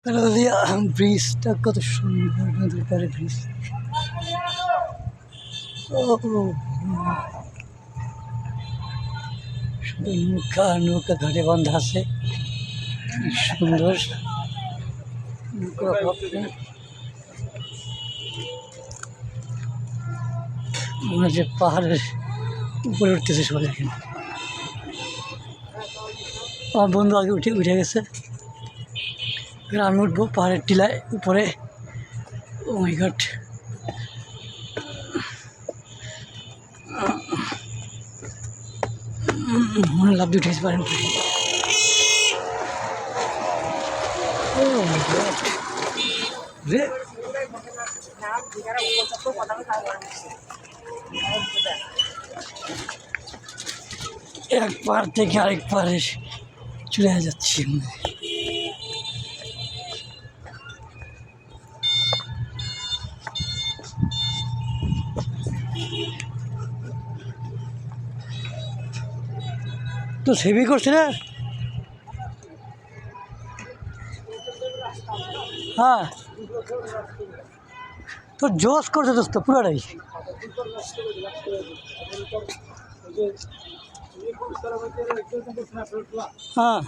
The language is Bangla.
পেরালিয়া ব্রিজটা কত সুন্দর, নদীর পাড়ে ব্রিজ। শুধু নৌকা নৌকা ঘাটে বাঁধা আছে, কি সুন্দর নৌকা। মনে হচ্ছে পাহাড়ের উপরে উঠতেছে সবাই। এখানে আমার বন্ধু আগে উঠে গেছে, আমি উঠবো পাহাড়ের টিলায় উপরে। ও মাই গড, মনে লাভ দিয়ে উঠে পারেন। এক পার থেকে আরেক পারে চলে যাচ্ছি। তো সেভি করছে না। হ্যাঁ, তো জোশ করছে দোস্ত পুরোটাই। হ্যাঁ।